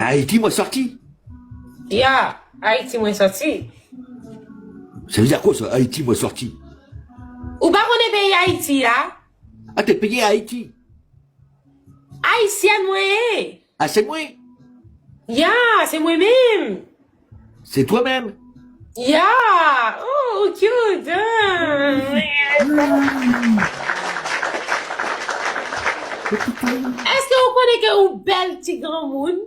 Haïti, moi, sorti. Ya, Haïti moi sorti. Ça veut dire quoi, ça? Haïti, moi, sorti. Ou pas qu'on est pays Haïti, là? Ah, t'es payé à Haïti. Haïtienne, moi. Ah, c'est moi. Ya, c'est moi-même. C'est toi-même. Ya, oh, cute. Est-ce que vous connaissez que vous belle petit grand monde?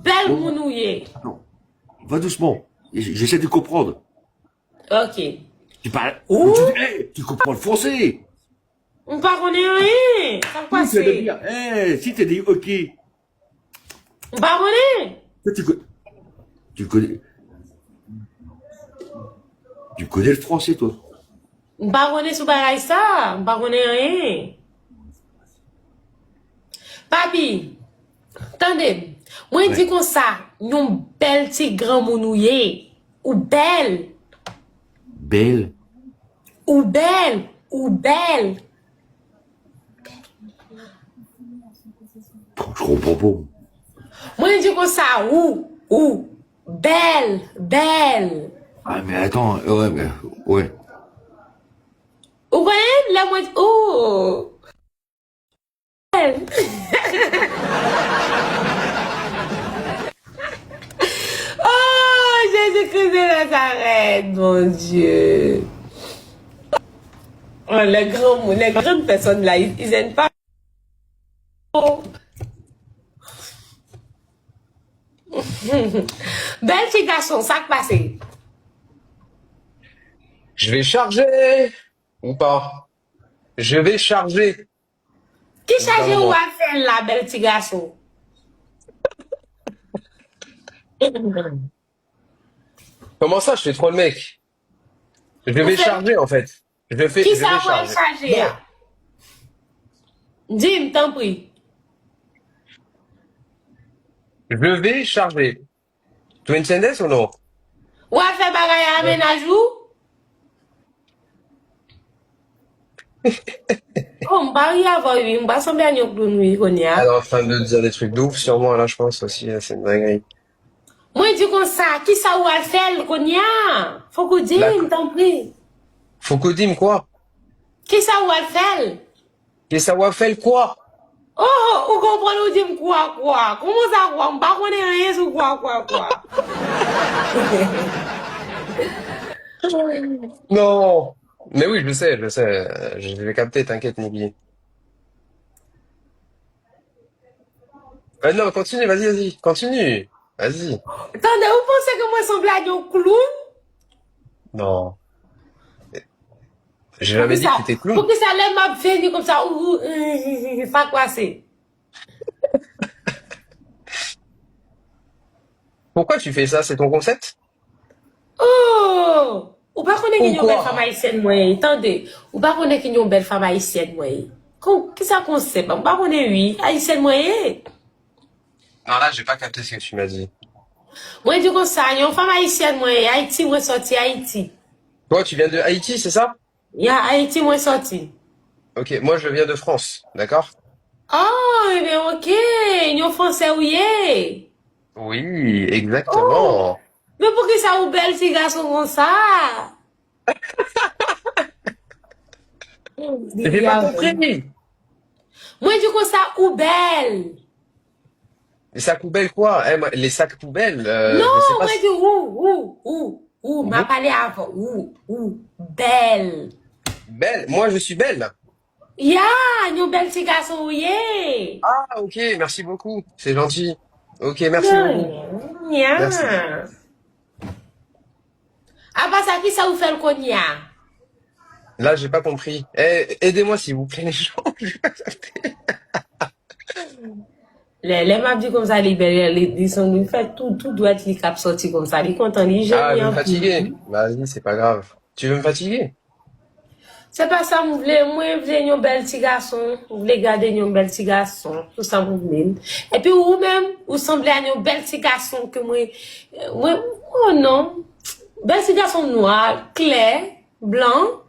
Belle moun ou ye? Non. Va doucement. J'essaie de comprendre. Ok. Tu parles. Ouh. Tu comprends le français. On pas connaît rien. Ça passe. Tu vas dire, si t'as dit ok. On pas connaît. Toi, tu connais. Tu connais le français, toi. On pas connaît sous pareil ça. On pas connaît rien. Papi, attendez. Moi, je dis comme ça. Yon bel petit grand mounouye. Ou belle. Belle. Ou belle. Ou belle. Je comprends pas. Moi, je dis comme ça. Ou. Belle. Belle. Ah, mais attends. Ouais, mais. Ouais. Ou connaissez la moitié. Oh. Belle. Oh, Jésus-Christ de Nazareth, mon Dieu. Oh, les grandes personnes là, ils aiment pas. Oh. Belle petit garçon, ça qui passe. Je vais charger ou pas? Je vais charger. Qui charge ou à faire là, belle petit garçon? Comment ça, je fais trop le mec? Je vais charger en fait. Qui Je vais ça va charger. charger? Dis-moi, t'en prie. Je vais charger. Tu entiendes ou non? Ou à faire bagaille à aménage ou? Oh, on va y avoir, oui, on va sembler à nous pour nous, qu'on y Elle a. est en train de dire des trucs de ouf sur moi là, je pense aussi. Là, c'est une dinguerie. Moi, je dis comme ça, qui ça va faire, qu'on y a? Faut que dise, t'en prie. Faut que dime quoi? Qui ça va faire? Et ça va faire quoi? Oh, vous comprenez, vous dites quoi? Comment ça, quoi? On va connaître rien sur quoi? Non. Mais oui, je sais. Je vais capter, t'inquiète, Nigui. Non, continue, vas-y, continue. Vas-y. Attendez, vous pensez que moi, semble à un clown? Non. J'ai jamais dit que tu étais Pour clown. que ça l'aime m'a fait comme ça, ça quoi c'est? Pourquoi tu fais ça? C'est ton concept? Oh! Ou pas connaître qu'il y a une belle femme Pourquoi? haïtienne, moi. Attendez. Ou pas connaître qu'il y a une belle femme haïtienne, moi. Qu'est-ce ça concept? Ou pas connaître, oui, haïtienne, moi. Non, là, j'ai pas capté ce que tu m'as dit. Moi, je dis comme ça, il y a une femme haïtienne, moi. Haïti, moi, sorti Haïti. Toi, tu viens de Haïti, c'est ça? Il y a Haïti, moi, sorti. Ok, moi, je viens de France, d'accord? Oh, eh bien, ok. Il y a un français, oui. Oui, Oh! exactement. Mais pour que ça ou belle, ces garçons comme ça? J'ai pas compris. Moi, je dis comme ça, ou belle. Les sacs poubelles, quoi? Eh, les sacs poubelles, je sais Non, pas moi, je si... dis m'a parlé avant, belle. Belle, moi, je suis belle. Ya, nous belle petit garçon, oui. Ah, ok, merci beaucoup. C'est gentil. Ok, merci beaucoup. Merci. Ya. Ah, bah, ça, qui ça vous fait le cognac? Là, j'ai pas compris. Eh, aidez-moi, s'il vous plaît, les gens. Les m'a dit comme ça, ils sont, ils fait tout doit être les cap sorti comme ça, ils content, les gens, Ah, ils vous me en fatiguez. Vas-y, c'est pas grave. Tu veux me fatiguer? C'est pas ça, moi, je voulais un bel petit garçon, je voulais garder un bel petit garçon, tout ça, vous voulez. Et puis, vous-même, vous semblez un bel petit garçon que oh non, bel petit garçon noir, clair, blanc,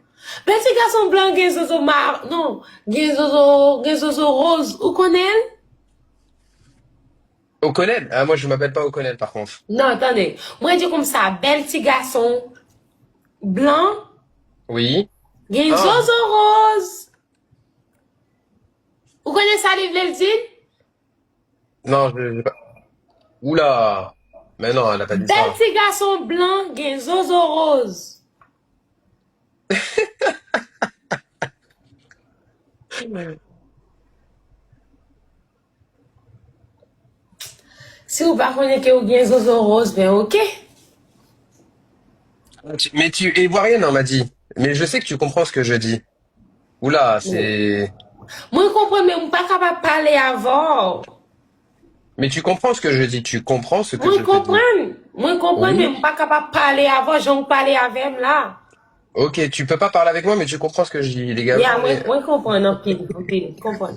bel petit garçon blanc, zozo non, zozo rose, vous connaissez? Okonel? Ah, moi, je m'appelle pas Okonel, par contre. Non, attendez. Moi, je dis comme ça, bel petit garçon blanc, Oui. gen Ah, zozo rose. Vous connaissez ça, livre le dit? non, j'ai pas. Oula! Mais non, elle a pas dit Bel ça. petit garçon blanc, gen zozo rose. Si vous ne connaissez que vous gen zozo rose, ben ok. Mais tu es ivoirienne, on m'a dit. Mais je sais que tu comprends ce que je dis. Oula, c'est. Moi, je comprends, mais je ne suis pas capable de parler avant. Mais tu comprends ce que je dis. Tu comprends ce que Moi, je je te dis. comprends. Moi, je comprends, mais je ne Oui. suis pas capable de parler avant. J'en parler avec là. Ok, tu peux pas parler avec moi, mais tu comprends ce que je dis. Les gars, vous Yeah, parlez. moi, je comprends en pile, je comprends.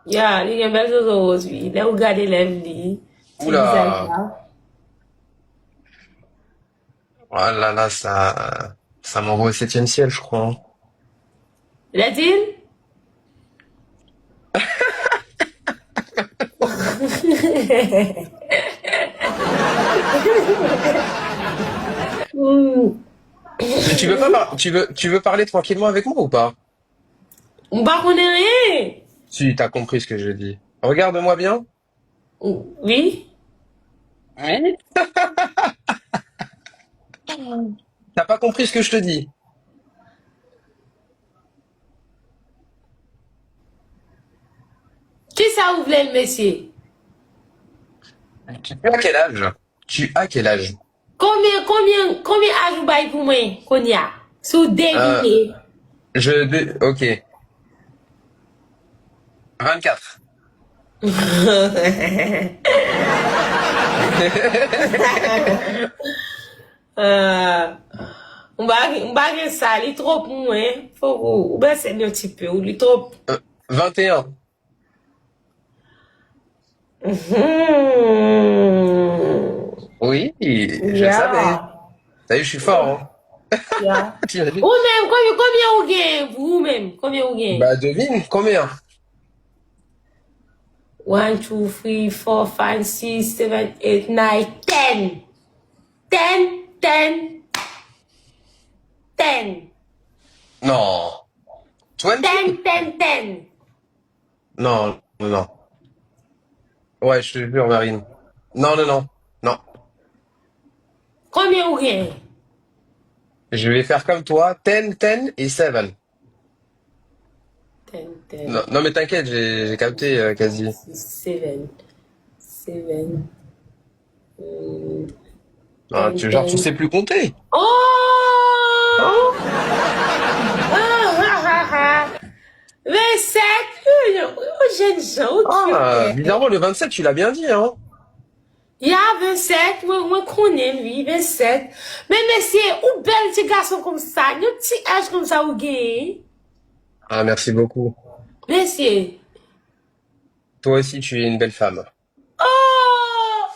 Yeah, il y a une belle zozo rose, oui. Là, vous regardez l'œuvre, petit visage Oula. là. Oh là là, ça m'envoie au septième ciel, je crois, hein. La dit? Hmm. Mais tu veux parler tranquillement avec moi ou pas? On ne connaît rien. Si, t'as compris ce que je dis. Regarde-moi bien. Oui. Oui. T'as pas compris ce que je te dis. Qui ça vous voulez, monsieur? Tu as quel âge? Tu as quel âge? Combien âge vous bail pour moi, qu'on y a? Sous Euh, deviner. ok. 24. Euh, on va rien ça, il est trop pour moi. Faut vous baisser un petit peu, il est trop. 21. Hmm. Oui, je le savais. Yeah. T'as vu, je suis fort, hein. Yeah. Tu l'as vu? Vous-même, combien vous gagnez? Vous-même, combien vous gagnez? Bah, devine, combien? 1, 2, 3, 4, 5, 6, 7, 8, 9, 10. 10, 10, 10. Non. 20? 10, 10, 10. Non, non, non. Ouais, je te jure, Marine. Non, non, non. Non. Combien vous gagnez? Je vais faire comme toi. 10, 10 et 7. 10, Non, 10, non, mais t'inquiète, j'ai capté, quasi. 6, 7, 7, Ah, 10, genre, tu 10. sais plus compter. Oh! Hein? Ah, ah, ah, ah. 27! Oh, jeune gens, oh, Ah, cute. bizarrement, le 27, tu l'as bien dit, hein. Il y a 27, moi, connais, lui, 27. Mais, monsieur, ou bel petit garçon comme ça, un petit âge comme ça, ou gay. Ah, merci beaucoup. Monsieur. Toi aussi, tu es une belle femme. Oh!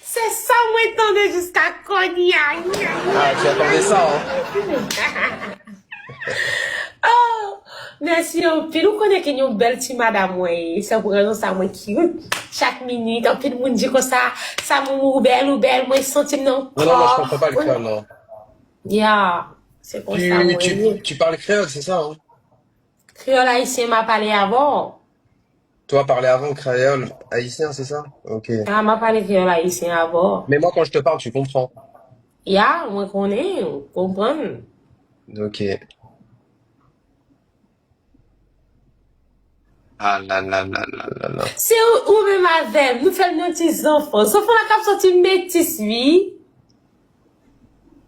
C'est ça, moi, attendais jusqu'à Cognac. Ah, tu attendais ça, hein. Oh! Merci, en pile, vous connaissez qu'il y a une belle petite madame, ouais. Ça pour raison, ça, moi, cute. Chaque minute, en pile, le monde dit que ça, ou belle, moi, senti mon Non, non, moi, je corps. comprends pas le créole, non. Yeah. C'est pour ça, Tu, moi, tu, tu parles créole, c'est ça, hein? créole haïtien m'a parlé avant. Toi, parler avant créole haïtien, c'est ça? Ok. Ah, m'a parlé créole haïtien avant. Mais moi, quand je te parle, tu comprends. Yeah, moi, connais, comprends. Ok. Ah là là là là là là. C'est où même avec, nous faisons nos petits enfants. Sauf la cap sorti métis, oui.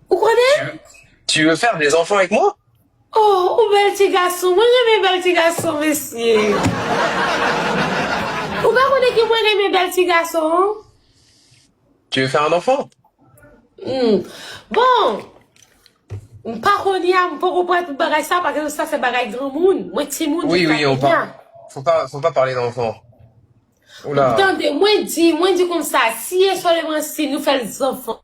Vous connaissez? Tu veux faire des enfants avec moi? Oh, ou bel petit garçon. Moi, j'aime bel petit garçon, monsieur. Ou pas connaître que moi, j'aime bel petit garçon? Tu veux faire un enfant? Hmm. Bon, pas connaître, pas comprendre tout bagay ça, parce que ça, c'est bagay grand monde. Moi, petit monde, Oui, je oui, fais on rien. parle. Faut pas parler d'enfant. Oula. Attendez, moi, dis comme ça, si et seulement si nous faisons des enfants.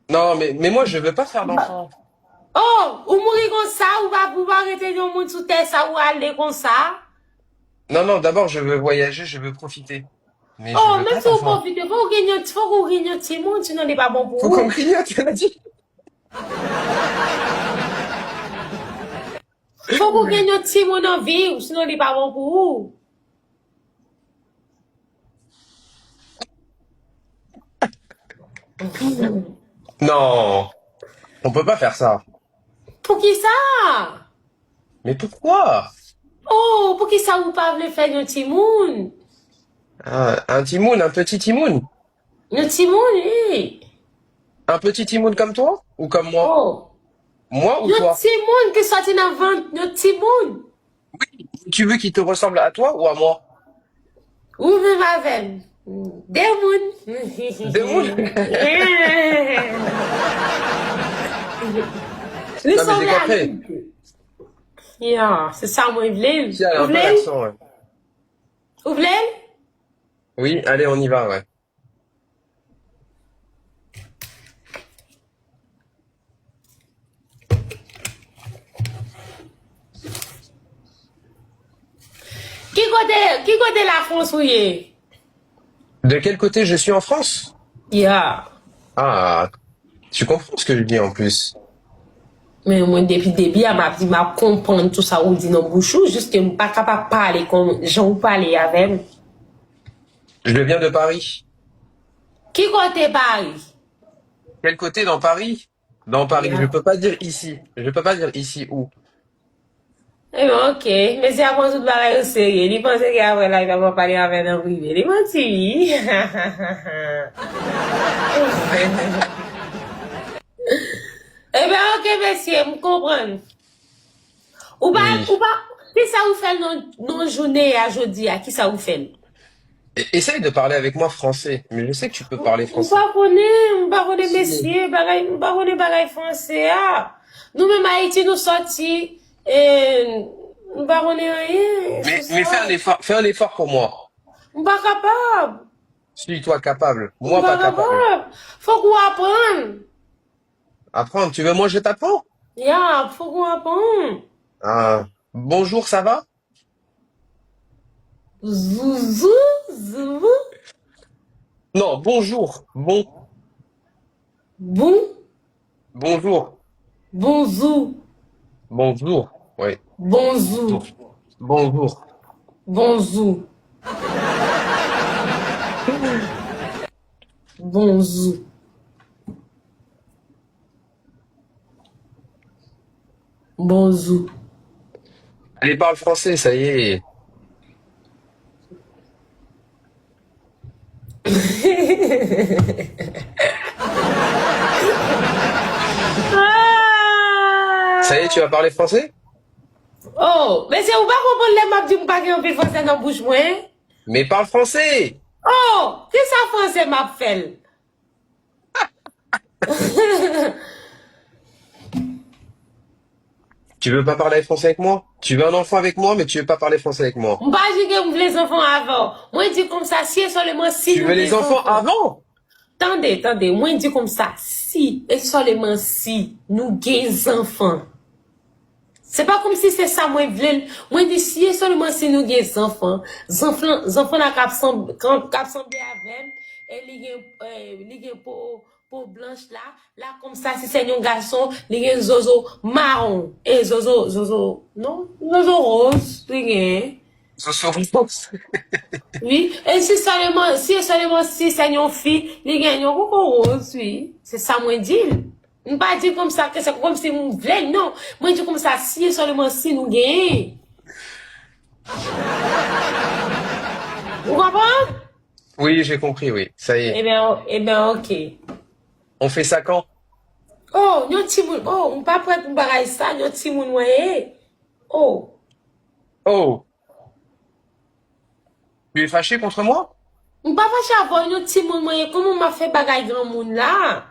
Non, mais moi, je veux pas faire d'enfant. Oh, ou mourir comme ça, ou pas arrêter de monde sous terre, ça, ou aller comme ça. Non, non, d'abord, je veux voyager, je veux profiter. Mais je Oh, veux même pas si vous d'enfant. profitez, faut qu'on gagne un petit monde, sinon n'est pas bon pour Faut qu'on me vous. grignote, elle a dit. Faut qu'on gagne un petit monde en vie, sinon n'est pas bon pour vous. Non, on peut pas faire ça. Pour qui ça? Mais pourquoi? Oh, pour qui ça vous pas voulez faire un petit monde? Ah, un timoun, un petit timoun. Un petit monde, oui. Un petit timoun comme toi? Ou comme moi? Oh. Moi ou Un toi? petit monde qui sorti dans le ventre, un petit monde. Tu veux qu'il te ressemble à toi ou à moi? Ou même avec. Des monde. Des moules? Nous Non, mais sommes j'ai là. compris. Yeah, c'est ça, moi, je voulais. Si, elle a Vous un peu voulez? l'accent, ouais. Vous voulez? Oui, allez, on y va, ouais. Qui côté la France, oui? De quel côté je suis en France? Yeah. Ah, tu comprends ce que je dis en plus. Mais moi, depuis le début, elle m'a dit, m'a comprendre tout ça, ou dit dans bouche, juste que je suis pas capable de parler comme j'en parler avec. Je viens de Paris. Qui côté Paris? Quel côté dans Paris? Dans Paris, je Yeah. peux pas dire ici. Je peux pas dire ici où. Eh bien, ok. Mais c'est après tout le bagage au sérieux. Il pensait qu'après là, il va pas parler avec un privé. Il menti. Eh bien, ok, monsieur, je comprends. Oui. Ou pas, qui ça vous fait non journée à jeudi, à qui ça vous fait? Essaye de parler avec moi français. Mais je sais que tu peux parler français. On pas connaît, Si. messieurs, on pas connaît bagay français, ah. Nous, même Haïti, nous sortis, on pas connaît rien, c'est Mais ça. fais un effort pour moi. On pas capable. Suis-toi capable. On Moi pas pas capable. capable. Faut qu'on apprenne. Apprendre. Tu veux moi je t'apprends? Yeah, faut qu'on apprenne. Ah. Bonjour, ça va? Zouzou, zouzou. Non, bonjour. Bon, Bonjour. bonzou, Bonjour. Oui. bonzou, Bonjour. bonzou, bonzou. Bonzou. Allez, parle français, ça y est. Ça y est, tu vas Ah! parler français? Oh, mais c'est ou pas comprendre les maps du pas qui ont fait français dans la bouche, moi? Hein? Mais parle français! Oh, qu'est-ce que ça français m'a fait? Tu veux pas parler français avec moi? Tu veux un enfant avec moi, mais tu veux pas parler français avec moi. On pas dit que vous voulez les enfants avant. Moi, je dis comme ça, si et seulement si Tu nous veux les des enfants enfants. avant? Attendez, moi, je dis comme ça, si et seulement si nous des enfants. C'est pas comme si c'est ça, moi, v'lais. Moi, je dis si et seulement si nous des enfants. Enfants la cap semblé avec, et les gen pour blanche là, comme ça, si c'est un garçon, les gen zozo marron, et zozo rose, les gen. Ce sont France. Oui, et si seulement si c'est une fille, les gens ont beaucoup rose, oui. C'est ça, moi, dit. On pas dire comme ça, que c'est comme si nous voulons, non. Moi, je dis comme ça, si et seulement si nous gagnons. Vous comprenez? Oui, j'ai compris, oui. Ça y est. Eh bien, ok. On fait ça quand? Oh, yon ti moun, oh, on pas prêt pour bagaille ça, yon ti moun, ouais. Oh, Oh! Tu es fâché contre moi? on pas fâché avoir yon ti moun, ouais. Comment on m'a fait bagaille grand moun là?